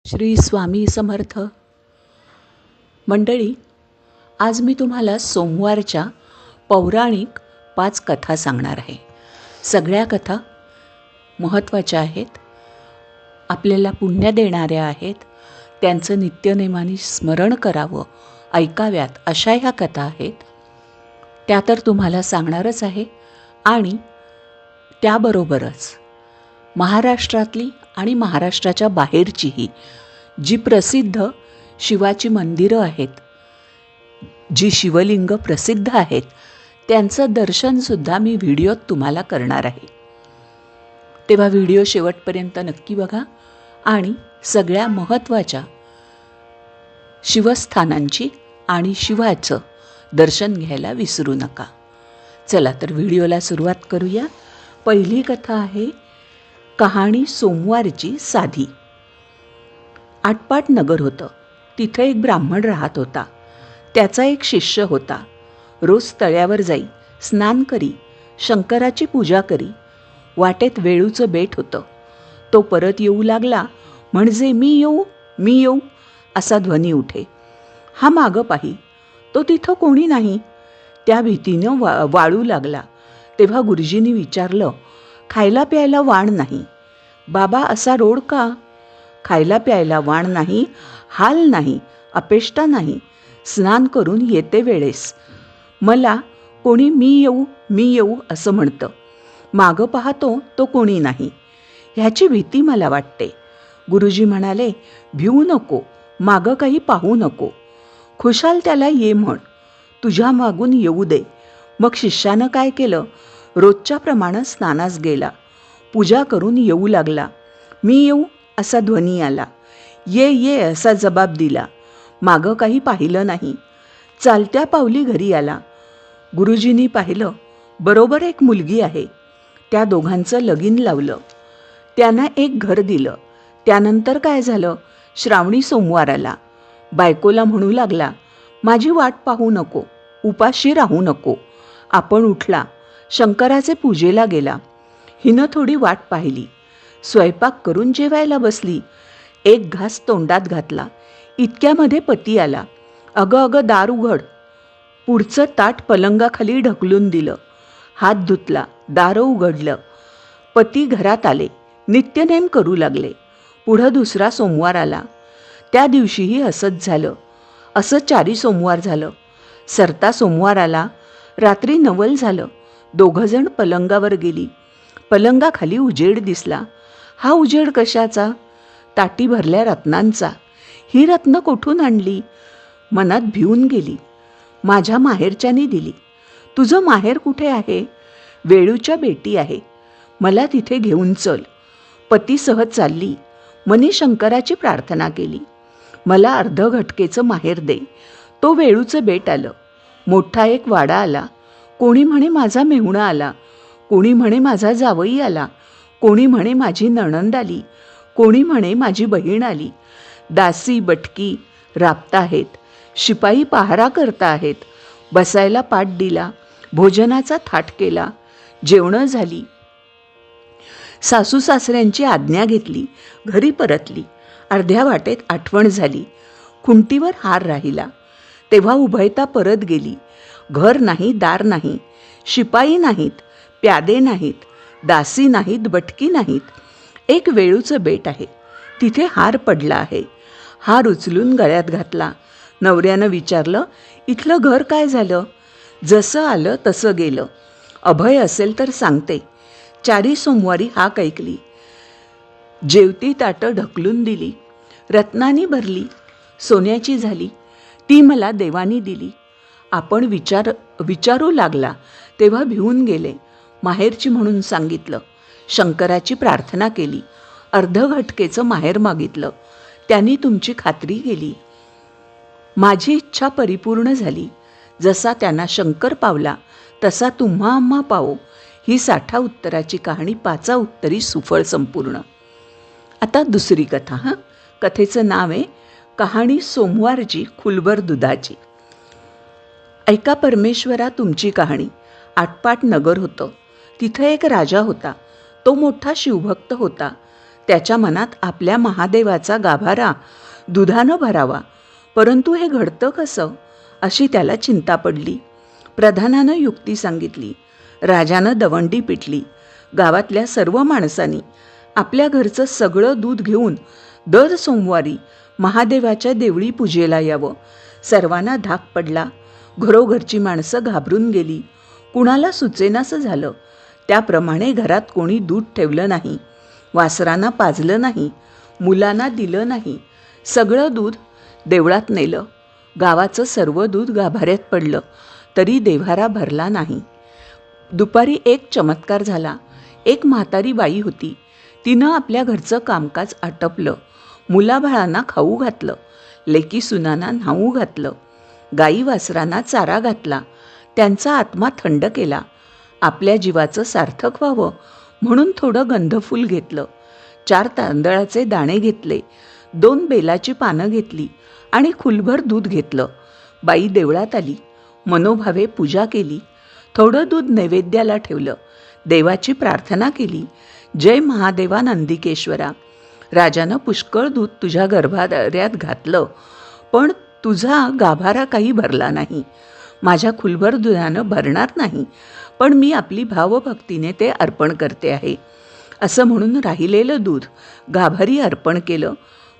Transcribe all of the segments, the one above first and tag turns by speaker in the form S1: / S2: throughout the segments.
S1: श्री स्वामी समर्थ मंडळी, आज मी तुम्हाला सोमवारच्या पौराणिक 5 कथा सांगणार आहे. सगळ्या कथा महत्त्वाच्या आहेत, आपल्याला पुण्य देणाऱ्या आहेत. त्यांचं नित्यनेमाने स्मरण करावं, ऐकाव्यात अशा ह्या कथा आहेत. त्या तर तुम्हाला सांगणारच आहे. आणि त्याबरोबरच महाराष्ट्रातली आणि महाराष्ट्राच्या बाहेरचीही जी प्रसिद्ध शिवाची मंदिरं आहेत, जी शिवलिंग प्रसिद्ध आहेत, त्यांचं दर्शनसुद्धा मी व्हिडिओत तुम्हाला करणार आहे. तेव्हा व्हिडिओ शेवटपर्यंत नक्की बघा आणि सगळ्या महत्त्वाच्या शिवस्थानांची आणि शिवाचं दर्शन घ्यायला विसरू नका. चला तर व्हिडिओला सुरुवात करूया. पहिली कथा आहे कहाणी सोमवारची साधी. आटपाट नगर होतं. तिथं एक ब्राह्मण राहत होता. त्याचा एक शिष्य होता. रोज तळ्यावर जाई, स्नान करी, शंकराची पूजा करी. वाटेत वेळूचं बेट होतं. तो परत येऊ लागला म्हणजे मी येऊ असा ध्वनी उठे. हा मागं पाही, तो तिथं कोणी नाही. त्या भीतीनं वाळू लागला. तेव्हा गुरुजींनी विचारलं, खायला प्यायला वाण नाही. बाबा असा रोड का? खायला प्यायला वाण नाही, हाल नाही, अपेष्टा नाही. स्नान करून येते वेळेस मला कोणी मी येऊ असं म्हणतं. मागं पाहतो तो कोणी नाही. ह्याची भीती मला वाटते. गुरुजी म्हणाले, भिवू नको, मागं काही पाहू नको. खुशाल त्याला ये म्हण, तुझ्या मागून येऊ दे. मग शिष्यानं काय केलं? रोजच्या प्रमाणे स्नानास गेला. पूजा करून येऊ लागला. मी येऊ असा ध्वनी आला. ये असा जबाब दिला. मागं काही पाहिलं नाही. चालत्या पावली घरी आला. गुरुजींनी पाहिलं, बरोबर एक मुलगी आहे. त्या दोघांचं लगीन लावलं. त्यांना एक घर दिलं. त्यानंतर काय झालं? श्रावणी सोमवार आला. बायकोला म्हणू लागला, माझी वाट पाहू नको, उपाशी राहू नको. आपण उठला, शंकराचे पूजेला गेला. हिनं थोडी वाट पाहिली. स्वयंपाक करून जेवायला बसली. एक घास तोंडात घातला. इतक्यामध्ये पती आला. अगं दार उघड. पुढचं ताट पलंगाखाली ढकलून दिलं. हात धुतला, दार उघडलं. पती घरात आले. नित्यनेम करू लागले. पुढं दुसरा सोमवार आला. त्या दिवशीही असंच झालं. असं 4 सोमवार झालं. सरता सोमवार आला. रात्री नवल झालं. 2 जण पलंगावर गेली. पलंगाखाली उजेड दिसला. हा उजेड कशाचा? ताटी भरल्या रत्नांचा. ही रत्न कोठून आणली? मनात भिवून गेली. माझ्या माहेरच्यानी दिली. तुझं माहेर कुठे आहे? वेळूच्या बेटी आहे. मला तिथे घेऊन चल. पती सहज चालली. मनी शंकराची प्रार्थना केली. मला अर्ध घटकेचं माहेर दे. तो वेळूचं बेट आलं. मोठा एक वाडा आला. कोणी म्हणे माझा मेहुणा आला, कोणी म्हणे माझा जावई आला, कोणी म्हणे माझी नणंद आली, कोणी म्हणे माझी बहीण आली. दासी बटकी राबता आहेत. शिपाई पहारा करता आहेत. बसायला पाट दिला. भोजनाचा थाट केला. जेवणं झाली. सासू सासऱ्यांची आज्ञा घेतली. घरी परतली. अर्ध्या वाटेत आठवण झाली. खुंटीवर हार राहिला. तेव्हा उभयता परत गेली. घर नाही, दार नाही, शिपाई नाहीत, प्यादे नाहीत, दासी नाहीत, बटकी नाहीत. एक वेळूचं बेट आहे. तिथे हार पडला आहे. हार उचलून गळ्यात घातला. नवऱ्यानं विचारलं, इथलं घर काय झालं? जसं आलं तसं गेलं. अभय असेल तर सांगते. 4 सोमवारी हाक ऐकली. जेवती ताटं ढकलून दिली. रत्नानी भरली, सोन्याची झाली. ती मला देवानी दिली. आपण विचारू लागला तेव्हा भिवून गेले. माहेरची म्हणून सांगितलं. शंकराची प्रार्थना केली. अर्ध घटकेचं माहेर मागितलं. त्यांनी तुमची खात्री केली. माझी इच्छा परिपूर्ण झाली. जसा त्यांना शंकर पावला तसा तुम्हा आम्हा पावो. ही 60 उत्तराची कहाणी 5 उत्तरी सुफळ संपूर्ण. आता दुसरी कथा. कथेचं नाव आहे कहाणी सोमवारची खुलबर दुधाची. ऐका परमेश्वरा तुमची कहाणी. आटपाट नगर होतं. तिथं एक राजा होता. तो मोठा शिवभक्त होता. त्याच्या मनात आपल्या महादेवाचा गाभारा दुधानं भरावा, परंतु हे घडतं कसं अशी त्याला चिंता पडली. प्रधानानं युक्ती सांगितली. राजानं दवंडी पिटली. गावातल्या सर्व माणसांनी आपल्या घरचं सगळं दूध घेऊन दर सोमवारी महादेवाच्या देवळी पूजेला यावं. सर्वांना धाक पडला. घरोघरची माणसं घाबरून गेली. कुणाला सुचेनासं झालं. त्याप्रमाणे घरात कोणी दूध ठेवलं नाही. वासरांना पाजलं नाही. मुलांना दिलं नाही. सगळं दूध देवळात नेलं. गावाचं सर्व दूध गाभाऱ्यात पडलं, तरी देव्हारा भरला नाही. दुपारी एक चमत्कार झाला. एक म्हातारी बाई होती. तिनं आपल्या घरचं कामकाज आटपलं. मुलाबाळांना खाऊ घातलं. लेकी सुनांना न्हाऊ घातलं. गाई वासरांना चारा घातला. त्यांचा आत्मा थंड केला. आपल्या जीवाचं सार्थक व्हावं म्हणून थोडं गंधफूल घेतलं. 4 तांदळाचे दाणे घेतले. 2 बेलाची पानं घेतली आणि खुलभर दूध घेतलं. बाई देवळात आली. मनोभावे पूजा केली. थोडं दूध नैवेद्याला ठेवलं. देवाची प्रार्थना केली. जय महादेवा नंदिकेश्वरा, राजानं पुष्कळ दूध तुझ्या गर्भाऱ्यात घातलं, पण तुझा गाभारा काही भरला नाही. माझ्या खुलभर दुधानं भरणार नाही, पण मी आपली भावभक्तीने ते अर्पण करते आहे. असं म्हणून राहिलेलं दूध गाभारी अर्पण केलं.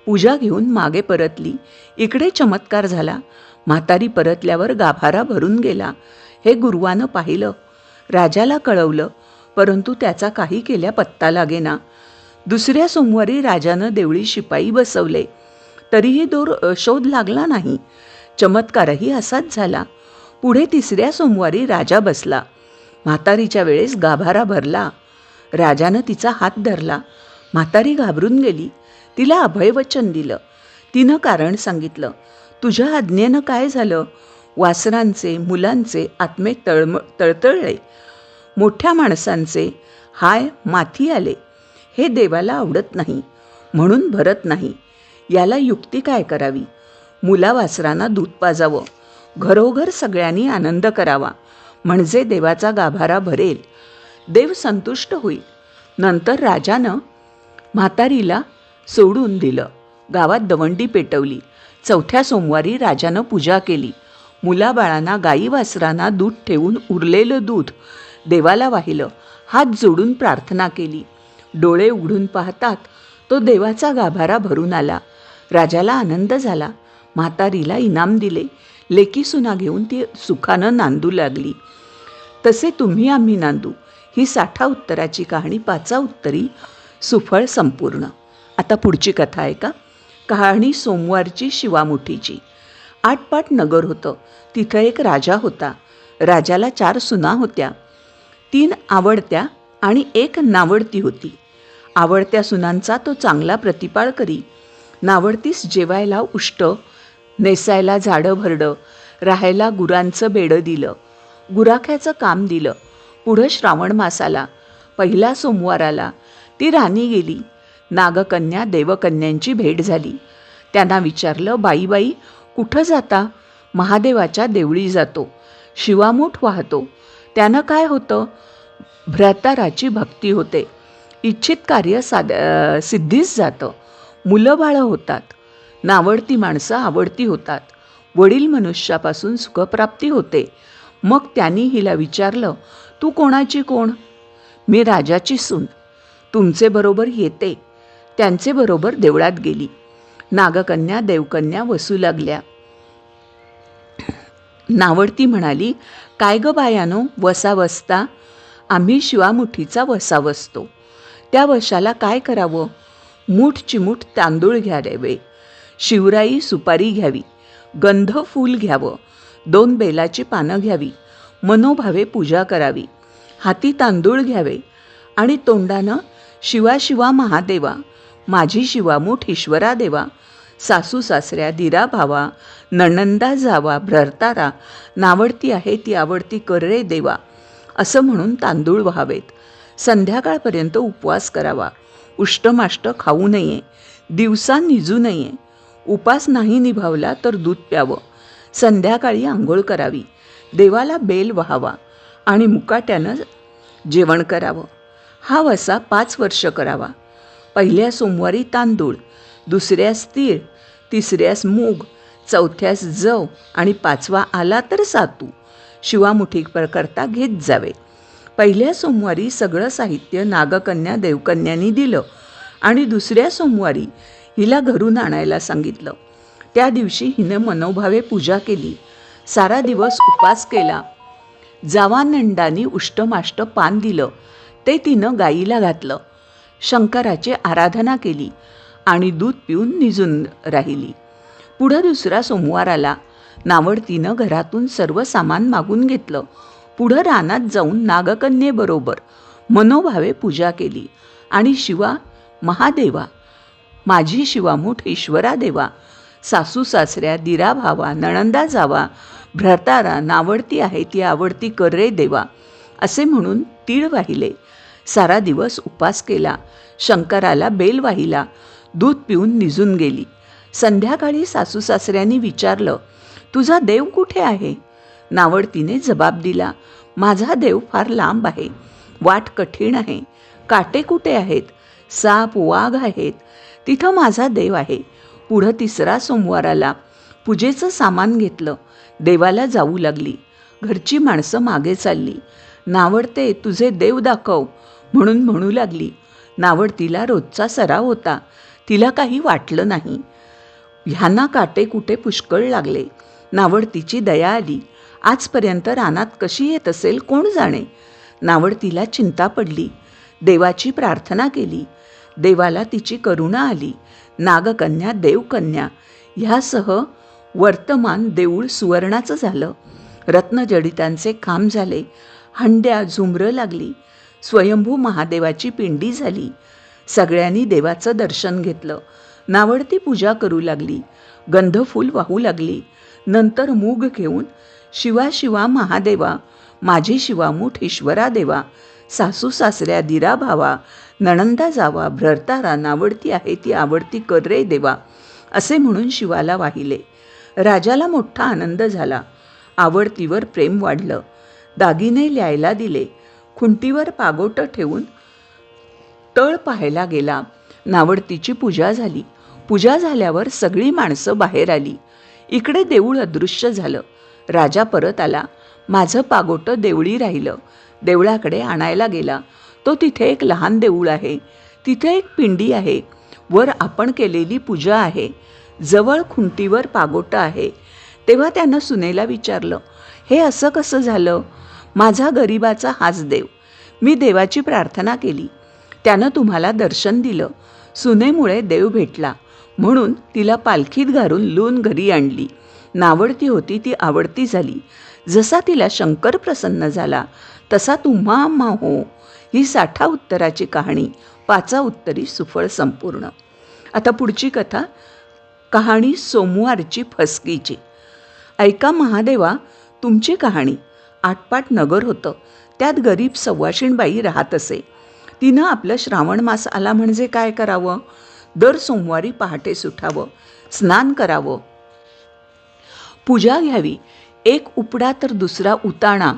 S1: पूजा घेऊन मागे परतली. इकडे चमत्कार झाला. म्हातारी परतल्यावर गाभारा भरून गेला. हे गुरुवानं पाहिलं. राजाला कळवलं, परंतु त्याचा काही केल्या पत्ता लागेना. दुसऱ्या सोमवारी राजानं देवळी शिपाई बसवले, तरीही शोध लागला नाही. चमत्कारही असाच झाला. पुढे 3ऱ्या सोमवारी राजा बसला. म्हातारीच्या वेळेस गाभारा भरला. राजानं तिचा हात धरला. म्हातारी घाबरून गेली. तिला अभयवचन दिलं. तिनं कारण सांगितलं. तुझ्या आज्ञेनं काय झालं? वासरांचे मुलांचे आत्मे तळतळले. मोठ्या माणसांचे हाय माथी आले. हे देवाला आवडत नाही, म्हणून भरत नाही. याला युक्ती काय करावी? मुलावासरांना दूध पाजावं. घरोघर सगळ्यांनी आनंद करावा, म्हणजे देवाचा गाभारा भरेल. देव संतुष्ट होईल. नंतर राजानं म्हातारीला सोडून दिलं. गावात दवंडी पेटवली. 4थ्या सोमवारी राजानं पूजा केली. मुलाबाळांना गाई वासरांना दूध ठेवून उरलेलं दूध देवाला वाहिलं. हात जोडून प्रार्थना केली. डोळे उघडून पाहतात तो देवाचा गाभारा भरून आला. राजाला आनंद झाला. म्हातारीला इनाम दिले. लेकी सुना घेऊन ती सुखानं नांदू लागली. तसे तुम्ही आम्ही नांदू ही 60 उत्तराची कहाणी 5 उत्तरी सुफळ संपूर्ण. आता पुढची कथा आहे का? कहाणी सोमवारची शिवामुठीची. आटपाट नगर होतं. तिथं एक राजा होता. राजाला 4 सुना होत्या. 3 आवडत्या आणि 1 नावडती होती. आवडत्या सुनांचा तो चांगला प्रतिपाळ करी. नावडतीस जेवायला उष्ट, नेसायला जाडं भरडं, राहायला गुरांचं बेडं दिलं. गुराख्याचं काम दिलं. पुढं श्रावण मास आला. पहिला सोमवार आला. ती राणी गेली. नागकन्या देवकन्यांची भेट झाली. त्यांना विचारलं, बाई कुठं जाता? महादेवाच्या देवळी जातो. शिवामूठ वाहतो. त्यानं काय होतं? भ्राताराची भक्ती होते. इच्छित कार्य सिद्धीस जातं. मुलं बाळं होतात. नावडती माणसं आवडती होतात. वडील मनुष्यापासून सुखप्राप्ती होते. मग त्यांनी हिला विचारलं, तू कोणाची कोण? मी राजाची सून. तुमचे बरोबर येते. त्यांचे बरोबर देवळात गेली. नागकन्या देवकन्या वसू लागल्या. नावडती म्हणाली, काय ग बायानो, वसा वसता? आम्ही शिवामुठीचा वसा वसतो. त्या वशाला काय करावं? मूठ चिमूठ तांदूळ घ्यावे. शिवराई सुपारी घ्यावी. गंध फूल घ्यावं. 2 बेलाची पानं घ्यावी. मनोभावे पूजा करावी. हाती तांदूळ घ्यावे आणि तोंडानं शिवा शिवा महादेवा, माझी शिवामूठ ईश्वरा देवा, सासू सासऱ्या दिरा भावा, नणंदा जावा, भ्रतारा, नावडती आहे ती आवडती कर रे देवा, असं म्हणून तांदूळ व्हावेत. संध्याकाळपर्यंत उपवास करावा. उष्टमाष्ट खाऊ नये. दिवसा निजू नये. उपास नाही निभावला तर दूध प्यावं. संध्याकाळी आंघोळ करावी. देवाला बेल व्हावा आणि मुकाट्यानं जेवण करावं. हा वसा 5 वर्ष करावा. पहिल्या सोमवारी तांदूळ, दुसऱ्यास तीळ, तिसऱ्यास मूग, चौथ्यास जव आणि पाचवा आला तर सातू शिवामुठीकरता घेत जावे. पहिल्या सोमवारी सगळं साहित्य नागकन्या देवकन्यांनी दिलं आणि दुसऱ्या सोमवारी हिला घरून आणायला सांगितलं. त्या दिवशी हिनं मनोभावे पूजा केली. सारा दिवस उपास केला. जावानंदांनी उष्टमाष्ट पान दिलं ते तिनं गाईला घातलं. शंकराची आराधना केली आणि दूध पिऊन निजून राहिली. पुढं दुसरा सोमवार आला. नावडतीनं घरातून सर्व सामान मागून घेतलं. पुढं रानात जाऊन नागकन्येबरोबर मनोभावे पूजा केली आणि शिवा, महादेवा, माझी शिवामूठ ईश्वरा देवा, सासू सासऱ्या, दिरा भावा, नणंदा जावा, भ्रतारा, नावडती आहे ती आवडती कर रे देवा असे म्हणून तीळ वाहिले. सारा दिवस उपास केला. शंकराला बेल वाहिला. दूध पिऊन निजून गेली. संध्याकाळी सासू सासऱ्यांनी विचारलं, तुझा देव कुठे आहे? नावडतीने जबाब दिला, माझा देव फार लांब आहे. वाट कठीण आहे. काटे कुठे आहेत? साप वाघ आहेत. तिथं माझा देव आहे. पुढं तिसरा सोमवार आला. पूजेचं सामान घेतलं. देवाला जाऊ लागली. घरची माणसं मागे चालली. नावडते तुझे देव दाखव म्हणून म्हणू लागली. नावडतीला रोजचा सराव होता. तिला काही वाटलं नाही. ह्यांना काटे कुठे पुष्कळ लागले. नावडतीची दया आली. आजपर्यंत रानात कशी येत असेल कोण जाणे. नावडतीला चिंता पडली. देवाची प्रार्थना केली. देवाला तिची करुणा आली. नागकन्या, देवकन्या ह्यासह वर्तमान देऊळ सुवर्णाचं झालं. रत्नजडितांचे खांब झाले. हंड्या झुमरं लागली. स्वयंभू महादेवाची पिंडी झाली. सगळ्यांनी देवाचं दर्शन घेतलं. नावडती पूजा करू लागली. गंधफूल वाहू लागली. नंतर मूग घेऊन शिवा शिवा महादेवा, माझी शिवामूठ ईश्वरा देवा, सासू सासऱ्या, दिरा भावा, नणंदा जावा, भ्रतारा, नावडती आहे ती आवडती कर रे देवा असे म्हणून शिवाला वाहिले. राजाला मोठा आनंद झाला. आवडतीवर प्रेम वाढलं. दागिने ल्यायला दिले. खुंटीवर पागोटं ठेवून तळ पाहायला गेला. नावडतीची पूजा झाली. पूजा झाल्यावर सगळी माणसं बाहेर आली. इकडे देऊळ अदृश्य झालं. राजा परत आला. माझं पागोटं देवळी राहिलं. देवळाकडे आणायला गेला. तो तिथे एक लहान देऊळ आहे. तिथे एक पिंडी आहे. वर आपण केलेली पूजा आहे. जवळ खुंटीवर पागोटं आहे. तेव्हा त्यानं सुनेला विचारलं, हे असं कसं झालं? माझा गरिबाचा हाच देव. मी देवाची प्रार्थना केली. त्यानं तुम्हाला दर्शन दिलं. सुनेमुळे देव भेटला म्हणून तिला पालखीत घालून लून घरी आणली. नावडती होती ती आवडती झाली. जसा तिला शंकर प्रसन्न झाला तसा तुम्हा आम्हा हो. ही 60 उत्तराची कहाणी 5 उत्तरी सुफळ संपूर्ण. आता पुढची कथा, कहाणी सोमवारची फसकीची. ऐका महादेवा, तुमची कहाणी. आटपाट नगर होतं. त्यात गरीब सव्वाशीणबाई राहत असे. तिनं आपलं श्रावण मास आला म्हणजे काय करावं? दर सोमवारी पहाटे सुटावं, स्नान करावं, पूजा घ्यावी. एक उपडा तर दुसरा उताणा,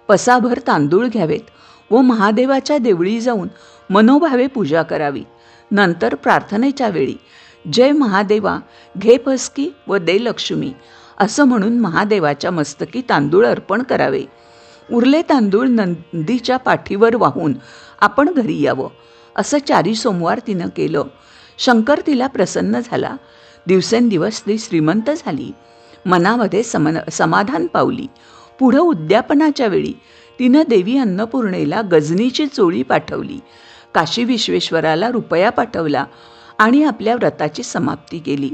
S1: पसाभर तांदूळ घ्यावेत व महादेवाच्या देवळी जाऊन मनोभावे पूजा करावी. नंतर प्रार्थनेच्या वेळी जय महादेवा, घे फसकी व दे लक्ष्मी असं म्हणून महादेवाच्या मस्तकी तांदूळ अर्पण करावे. उरले तांदूळ नंदीच्या पाठीवर वाहून आपण घरी यावं. असं 4 सोमवार तिनं केलं. शंकर तिला प्रसन्न झाला. दिवसेंदिवस ती श्रीमंत झाली. मनामध्ये समाधान पावली. पुढं उद्यापनाच्या वेळी तिनं देवी अन्नपूर्णेला गजनीची चोळी पाठवली. काशी विश्वेश्वराला रुपया पाठवला आणि आपल्या व्रताची समाप्ती केली.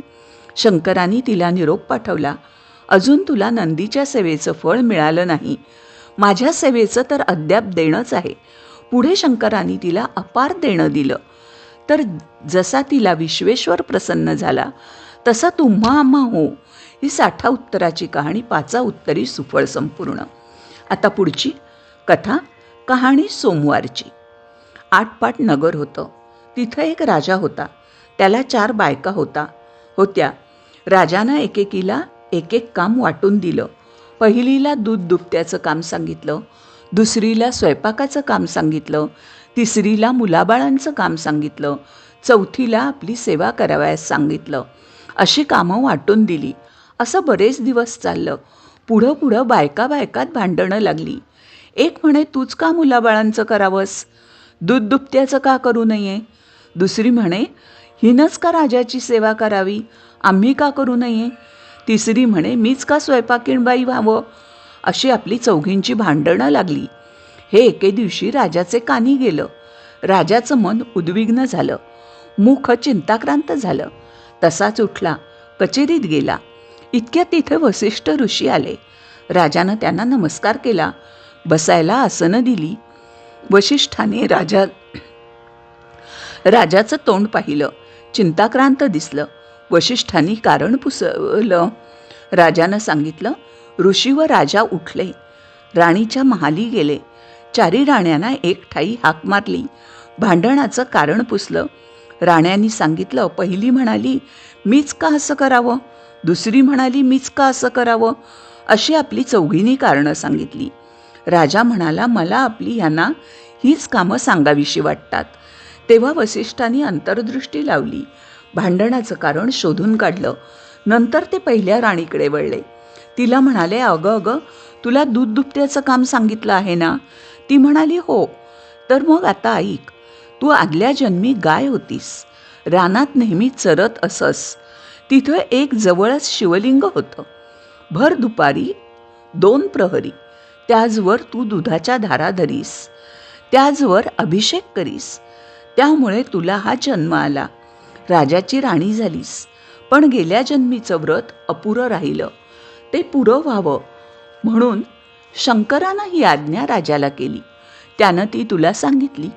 S1: शंकरांनी तिला निरोप पाठवला, अजून तुला नंदीच्या सेवेचं फळ मिळालं नाही. माझ्या सेवेचं तर अद्याप देणंच आहे. पुढे शंकरांनी तिला अपार देणं दिलं. तर जसा तिला विश्वेश्वर प्रसन्न झाला तसा तुम्हा आम्हा हो. ही 60 उत्तराची कहाणी 5 उत्तरी सुफळ संपूर्ण. आता पुढची कथा, कहाणी सोमवारची. आटपाट नगर होतं. तिथं एक राजा होता. त्याला 4 बायका होत्या. राजानं एकेकीला एक एक काम वाटून दिलं. पहिलीला दूध दुभत्याचं काम सांगितलं, दुसरीला स्वयंपाकाचं काम सांगितलं, तिसरीला मुलाबाळांचं काम सांगितलं, चौथीला आपली सेवा करावयास सांगितलं. अशी कामं वाटून दिली. असं बरेच दिवस चाललं. पुढं पुढं बायकात भांडणं लागली. एक म्हणे, तूच का मुलाबाळांचं करावंस, दूध दुभत्याचं का करू नये. दुसरी म्हणे, हिनंच का राजाची सेवा करावी, आम्ही का करू नये. तिसरी म्हणे, मीच का स्वयंपाकीण बाई व्हावं. अशी आपली चौघींची भांडणं लागली. हे एके दिवशी राजाचे कानी गेलं. राजाचं मन उद्विग्न झालं, मुख चिंताक्रांत झालं. तसाच उठला, कचेरीत गेला. इतक्यात तिथे वसिष्ठ ऋषी आले. राजानं त्यांना नमस्कार केला, बसायला आसनं दिली. वसिष्ठाने राजाचं तोंड पाहिलं, चिंताक्रांत दिसलं. वसिष्ठांनी कारण पुसवलं. राजानं सांगितलं, ऋषी व राजा उठले, राणीच्या महाली गेले. चारी राण्यांना एक ठाई हाक मारली, भांडणाचं कारण पुसलं. राण्यांनी सांगितलं, पहिली म्हणाली, मीच का असं करावं. दुसरी म्हणाली, मीच का असं करावं. अशी आपली चौघींनी कारणं सांगितली. राजा म्हणाला, मला आपली ह्यांना हीच कामं सांगावीशी वाटतात. तेव्हा वसिष्ठांनी अंतर्दृष्टी लावली, भांडणाचं कारण शोधून काढलं. नंतर ते पहिल्या राणीकडे वळले. तिला म्हणाले, अगं तुला दूध दुभत्याचं काम सांगितलं आहे ना. ती म्हणाली, हो. तर मग आता ऐक, तू आदल्या जन्मी गाय होतीस, रानात नेहमी चरत असस. तिथं एक जवळच शिवलिंग होतं. भर दुपारी 2 प्रहरी त्याचवर तू दुधाच्या धारा धरीस, त्याचवर अभिषेक करीस. त्यामुळे तुला हा जन्म आला, राजाची राणी झालीस. पण गेल्या जन्मीचं व्रत अपुरं राहिलं, ते पुरं व्हावं म्हणून शंकरानं ही आज्ञा राजाला केली. त्यानं ती तुला सांगितली,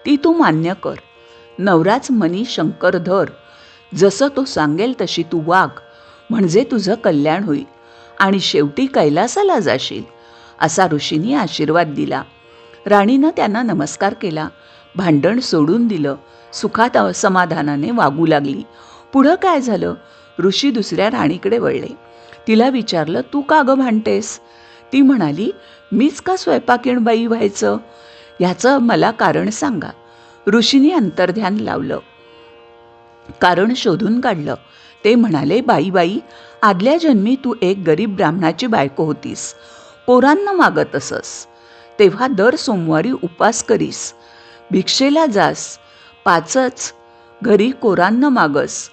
S1: ती तू मान्य कर. नवराच मनी शंकर धर, जसं तो सांगेल तशी तू वाग, म्हणजे तुझं कल्याण होईल आणि शेवटी कैलासाला जाशील, असा ऋषींनी आशीर्वाद दिला. राणीनं त्यांना नमस्कार केला, भांडण सोडून दिलं, सुखात समाधानाने वागू लागली. पुढं काय झालं. ऋषी दुसऱ्या राणीकडे वळले. तिला विचारलं, तू का गं भांडतेस. ती म्हणाली, मीच का स्वयंपाकीण बाई व्हायचं, ह्याचं मला कारण सांगा. ऋषींनी अंतर्ध्यान लावलं, कारण शोधून काढलं. ते म्हणाले, बाई, आदल्या जन्मी तू एक गरीब ब्राह्मणाची बायको होतीस, पोरांना मागत असस. तेव्हा दर सोमवारी उपास करीस, भिक्षेला जास, 5च घरी कोरांना मागस,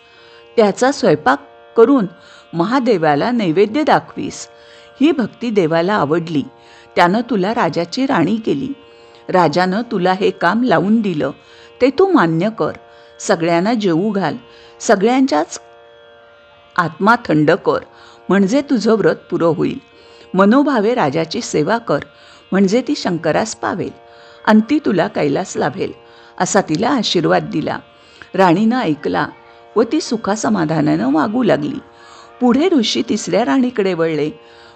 S1: त्याचा स्वयंपाक करून महादेवाला नैवेद्य दाखवीस. ही भक्ती देवाला आवडली, त्यानं तुला राजाची राणी केली. राजानं तुला हे काम लावून दिलं, ते तू मान्य कर. सगळ्यांना जेवू घाल, सगळ्यांच्याच आत्मा थंड कर, म्हणजे तुझं व्रत पुरं होईल. मनोभावे राजाची सेवा कर, म्हणजे ती शंकरास पावेल, अंती तुला कैलास लाभेल, असा तिला आशीर्वाद दिला. राणीनं ऐकला व ती सुखासमाधानानं वागू लागली. पुढे ऋषी तिसऱ्या राणीकडे वळले.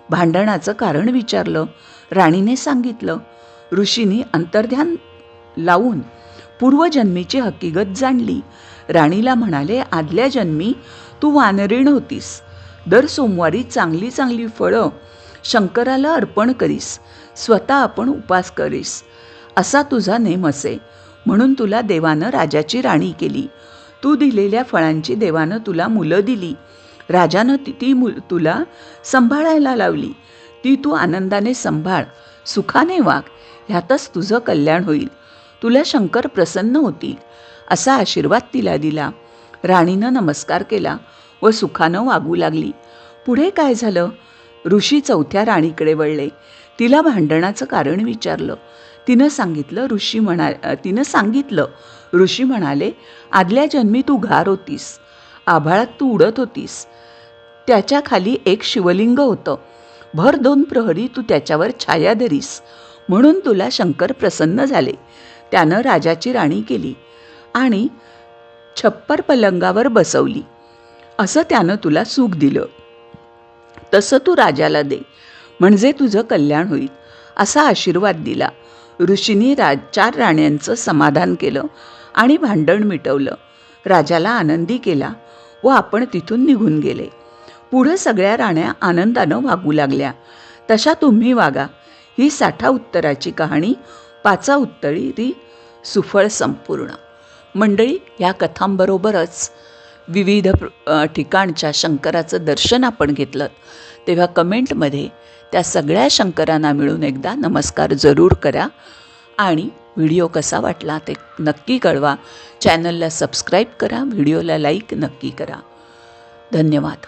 S1: भांडणाचं कारण विचारलं. राणीने सांगितलं. ऋषींनी अंतर्ध्यान लावून पूर्वजन्मीची हकीकत जाणली. राणीला म्हणाले, आदल्या जन्मी तू वानरीण होतीस, दर सोमवारी चांगली चांगली फळं शंकराला अर्पण करीस, स्वतः आपण उपास करीस, असा तुझा नेम असे, म्हणून तुला देवानं राजाची राणी केली. तू दिलेल्या फळांची देवानं तुला मुलं दिली. राजानं ती तुला सांभाळायला लावली. ती तू आनंदाने सांभाळ, सुखाने वाग, ह्यातच तुझं कल्याण होईल, तुला शंकर प्रसन्न होतील, असा आशीर्वाद तिला दिला. राणीनं नमस्कार केला व सुखानं वागू लागली. पुढे काय झालं. ऋषी चौथ्या राणीकडे वळले. तिला भांडणाचं कारण विचारलं. तिनं सांगितलं. ऋषी म्हणाले, आदल्या जन्मी तू घार होतीस, आभाळात तू उडत होतीस, त्याच्या खाली एक शिवलिंग होतं. भर 2 प्रहरी तू त्याच्यावर छाया धरीस, म्हणून तुला शंकर प्रसन्न झाले. त्यानं राजाची राणी केली आणि छप्पर पलंगावर बसवली. असं त्यानं तुला सुख दिलं, तसं तू राजाला दे, म्हणजे तुझं कल्याण होईल, असा आशीर्वाद दिला. ऋषींनी 4 राण्यांचं समाधान केलं आणि भांडण मिटवलं. राजाला आनंदी केला व आपण तिथून निघून गेले. पुढं सगळ्या राण्या आनंदानं वागू लागल्या. तशा तुम्ही वागा. ही 60 उत्तराची कहाणी 5 उत्तरी सुफळ संपूर्ण. मंडळी, या कथांबरोबरच विविध ठिकाणच्या शंकराचं दर्शन आपण घेतलं तेव्हा कमेंटमध्ये त्या सगळ्या शंकरांना मिळून एकदा नमस्कार जरूर करा आणि व्हिडिओ कसा वाटला ते नक्की कळवा. चॅनलला सबस्क्राईब करा, व्हिडिओला लाईक नक्की करा. धन्यवाद.